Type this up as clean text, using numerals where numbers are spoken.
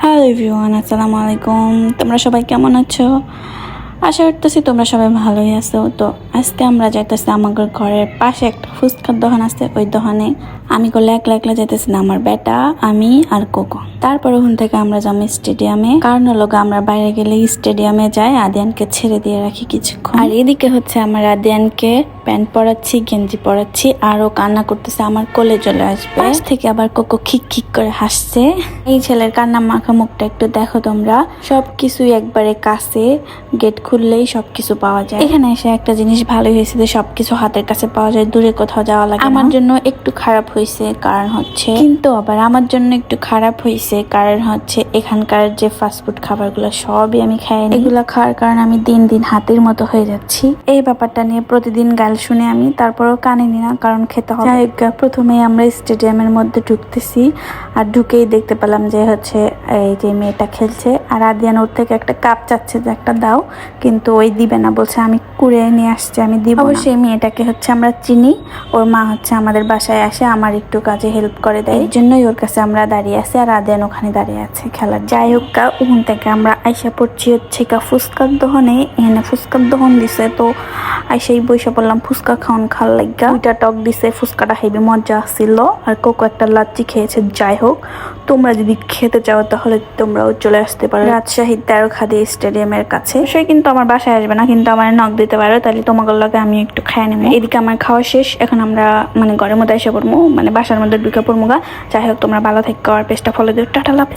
Hello everyone, আসসালামু আলাইকুম। তোমরা সবাই কেমন আছো? আশা করতেছি তোমরা সবাই ভালোই আছো। তো আজকে আমরা যাইতেছি আমাদের ঘরের পাশে একটা ফুচকার দোকান আছে। ওই দোকানে আমি করলে একলা একলা যাইতেছি না, আমার বেটা, আমি আর কোকো। তারপর ওখান থেকে আমরা যাবো স্টেডিয়ামে, কারণ হলো আমরা বাইরে গেলে স্টেডিয়ামে যাই, আদিয়ানকে ছেড়ে দিয়ে রাখি কিছুক্ষণ। আর এদিকে হচ্ছে আমার আদিয়ানকে প্যান্ট পরাচ্ছি, গেঞ্জি পরাচ্ছি, আর ও কান্না করতেছে আমার কোলে চলে আসবে। পাশ থেকে আবার কোকো খিক খিক করে হাসছে। এই ছেলের কান্না মাখা মুখটা একটু দেখো তোমরা। সবকিছুই একবারে কাছে, গেট খুললেই সবকিছু পাওয়া যায়। এখানে এসে একটা জিনিস ভালোই হয়েছে যে সবকিছু হাতের কাছে পাওয়া যায়, দূরে কোথাও যাওয়া লাগে। আমার জন্য একটু খারাপ হয়েছে কারণ হচ্ছে, কিন্তু আবার আমার জন্য একটু খারাপ হয়েছে কারণ হচ্ছে এখানকার যে ফাস্টফুড খাবারগুলো সবই আমি খাই। এগুলা খাওয়ার কারণে আমি দিন দিন হাতির মতো হয়ে যাচ্ছি। এই ব্যাপারটা নিয়ে প্রতিদিন গাল শুনে আমি, তারপরও কানে নি না, কারণ খেতে হবে। প্রথমেই আমরা স্টেডিয়ামের মধ্যে ঢুকতেছি, আর ঢুকেই দেখতে পেলাম যে হচ্ছে এই যে মেয়েটা খেলছে, আর আদিয়ান ওর থেকে একটা কাপ চাচ্ছে যে একটা দাও, কিন্তু ওই দিবে না, বলছে আমি কুড়িয়ে নিয়ে আসছি, আমি দিব। অবশ্যই মেয়েটাকে হচ্ছে আমরা চিনি, ওর মা হচ্ছে আমাদের বাসায় আসে, আমার একটু কাজে হেল্প করে দেয়, এই জন্যই ওর কাছে আমরা দাঁড়িয়ে আছি, আর আদিয়ান ওখানে দাঁড়িয়ে আছে খেলার। যাই হোক, ওখান থেকে আমরা আইসা পড়ছি হচ্ছে ফুচকার দোকানে। এখানে ফুচকার দোকান দিছে, তো আইসাই বইসা পড়লাম ফুচকা খাওয়ার লাগা। দুইটা টক দিছে, ফুচকাটা হেবি মজা ছিল, আর কোকো একটা লাচ্ছি খেয়েছে। যাই হোক, তোমরা যদি খেতে চাও তাহলে তোমরাও চলে আসতে পারো রাজশাহী 13 খাদি স্টেডিয়ামের কাছে। সে কিন্তু আমার বাসায় আসবে না, কিন্তু আমার নক দিতে পারো, তাহলে তোমাদের লগে আমি একটু খাই নেবো। এদিকে আমার খাওয়া শেষ, এখন আমরা ঘরের মধ্যে এসে পড়বো, বাসার মধ্যে ঢুকে পড়বো গা। যাই হোক, তোমরা ভালো থাকো আর পেজটা ফলো দিও। টাটা, লাভ।